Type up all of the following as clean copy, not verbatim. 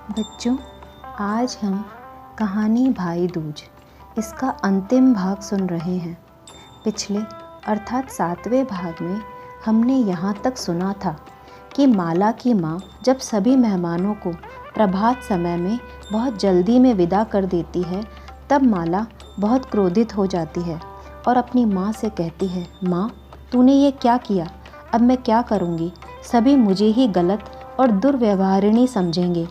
बच्चों, आज हम कहानी भाई दूज इसका अंतिम भाग सुन रहे हैं। पिछले अर्थात 7वें भाग में हमने यहाँ तक सुना था कि माला की माँ जब सभी मेहमानों को प्रभात समय में बहुत जल्दी में विदा कर देती है, तब माला बहुत क्रोधित हो जाती है और अपनी माँ से कहती है, माँ तूने ये क्या किया? अब मैं क्या करूँगी? सभी मुझे ही गलत और दुर्व्यवहारिणी समझेंगे।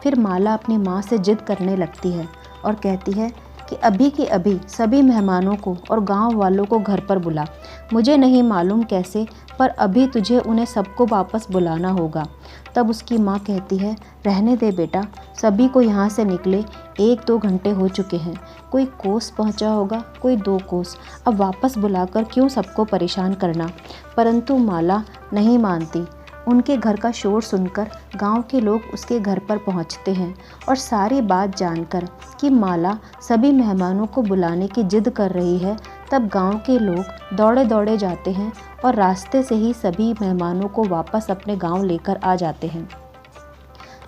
फिर माला अपनी माँ से जिद करने लगती है और कहती है कि अभी के अभी सभी मेहमानों को और गांव वालों को घर पर बुला। मुझे नहीं मालूम कैसे, पर अभी तुझे उन्हें सबको वापस बुलाना होगा। तब उसकी माँ कहती है, रहने दे बेटा, सभी को यहाँ से निकले 1-2 घंटे हो चुके हैं। कोई कोस पहुँचा होगा, कोई 2 कोस। अब वापस बुलाकर क्यों सबको परेशान करना? परंतु माला नहीं मानती। उनके घर का शोर सुनकर गांव के लोग उसके घर पर पहुंचते हैं और सारी बात जानकर कि माला सभी मेहमानों को बुलाने की जिद कर रही है, तब गांव के लोग दौड़े दौड़े जाते हैं और रास्ते से ही सभी मेहमानों को वापस अपने गांव लेकर आ जाते हैं।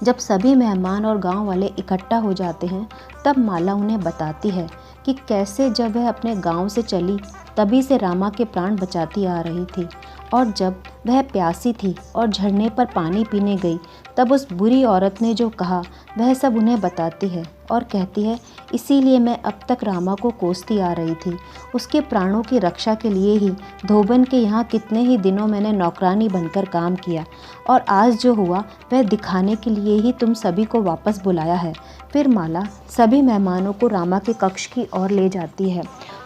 जब सभी मेहमान और गांव वाले इकट्ठा हो जाते हैं, तब माला उन्हें बताती है कि कैसे जब वह अपने गांव से चली तभी से रामा के प्राण बचाती आ रही थी, और जब वह प्यासी थी और झरने पर पानी पीने गई, तब उस बुरी औरत ने जो कहा वह सब उन्हें बताती है और कहती है, इसीलिए मैं अब तक रामा को कोसती आ रही थी। उसके प्राणों की रक्षा के लिए ही धोबन के यहाँ कितने ही दिनों मैंने नौकरानी बनकर काम किया, और आज जो हुआ वह दिखाने के लिए ही तुम सभी को वापस बुलाया है। फिर माला सभी मेहमानों को रामा के कक्ष की ओर ले जाती है।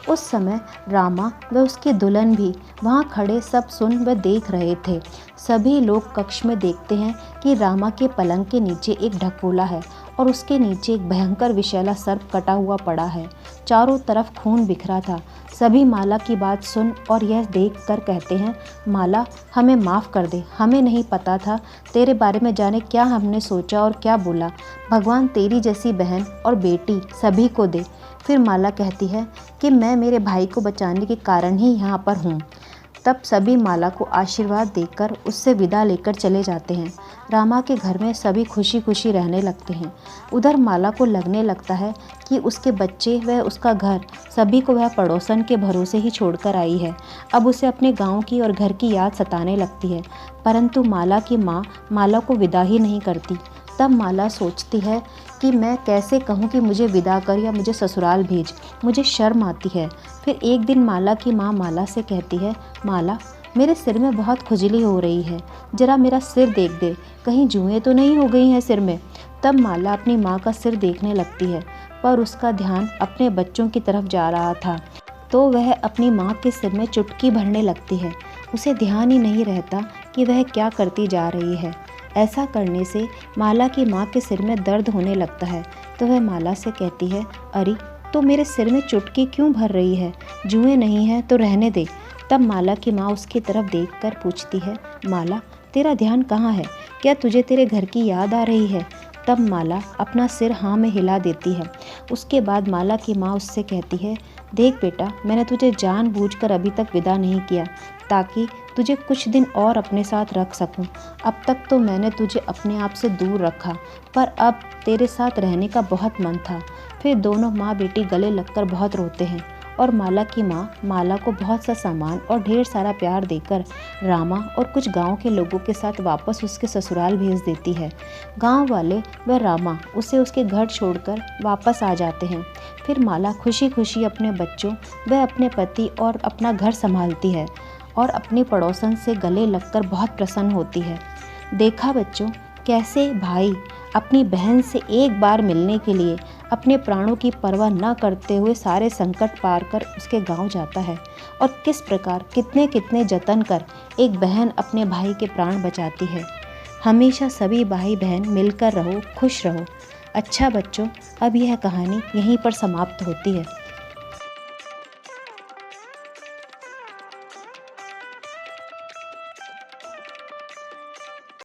उस समय रामा व उसकी दुल्हन भी वहाँ खड़े सब सुन व देख रहे थे। सभी लोग कक्ष में देखते हैं कि रामा के पलंग के नीचे एक ढकोला है और उसके नीचे एक भयंकर विषैला सर्प कटा हुआ पड़ा है। चारों तरफ खून बिखरा था। सभी माला की बात सुन और यह देख कर कहते हैं, माला हमें माफ़ कर दे, हमें नहीं पता था, तेरे बारे में जाने क्या हमने सोचा और क्या बोला। भगवान तेरी जैसी बहन और बेटी सभी को दे। फिर माला कहती है कि मैं मेरे भाई को बचाने के कारण ही यहाँ पर हूँ। तब सभी माला को आशीर्वाद देकर उससे विदा लेकर चले जाते हैं। रामा के घर में सभी खुशी खुशी रहने लगते हैं। उधर माला को लगने लगता है कि उसके बच्चे व उसका घर सभी को वह पड़ोसन के भरोसे ही छोड़कर आई है। अब उसे अपने गांव की और घर की याद सताने लगती है, परंतु माला की माँ माला को विदा ही नहीं करती। तब माला सोचती है कि मैं कैसे कहूँ कि मुझे विदा कर या मुझे ससुराल भेज, मुझे शर्म आती है। फिर एक दिन माला की माँ माला से कहती है, माला मेरे सिर में बहुत खुजली हो रही है, जरा मेरा सिर देख दे, कहीं जुएँ तो नहीं हो गई हैं सिर में। तब माला अपनी माँ का सिर देखने लगती है, पर उसका ध्यान अपने बच्चों की तरफ जा रहा था, तो वह अपनी माँ के सिर में चुटकी भरने लगती है। उसे ध्यान ही नहीं रहता कि वह क्या करती जा रही है। ऐसा करने से माला की माँ के सिर में दर्द होने लगता है, तो वह माला से कहती है, अरे तो मेरे सिर में चुटकी क्यों भर रही है? जुएँ नहीं हैं तो रहने दे। तब माला की माँ उसकी तरफ देखकर पूछती है, माला तेरा ध्यान कहाँ है? क्या तुझे तेरे घर की याद आ रही है? तब माला अपना सिर हाँ में हिला देती है। उसके बाद माला की माँ उससे कहती है, देख बेटा, मैंने तुझे जानबूझकर अभी तक विदा नहीं किया ताकि तुझे कुछ दिन और अपने साथ रख सकूं। अब तक तो मैंने तुझे अपने आप से दूर रखा, पर अब तेरे साथ रहने का बहुत मन था। फिर दोनों माँ बेटी गले लगकर बहुत रोते हैं और माला की माँ माला को बहुत सा सामान और ढेर सारा प्यार देकर रामा और कुछ गांव के लोगों के साथ वापस उसके ससुराल भेज देती है। गांव वाले व रामा उसे उसके घर छोड़कर वापस आ जाते हैं। फिर माला खुशी खुशी अपने बच्चों व अपने पति और अपना घर संभालती है और अपनी पड़ोसन से गले लगकर बहुत प्रसन्न होती है। देखा बच्चों, कैसे भाई अपनी बहन से एक बार मिलने के लिए अपने प्राणों की परवाह न करते हुए सारे संकट पार कर उसके गांव जाता है, और किस प्रकार कितने कितने जतन कर एक बहन अपने भाई के प्राण बचाती है। हमेशा सभी भाई बहन मिलकर रहो, खुश रहो। अच्छा बच्चों, अब यह कहानी यहीं पर समाप्त होती है।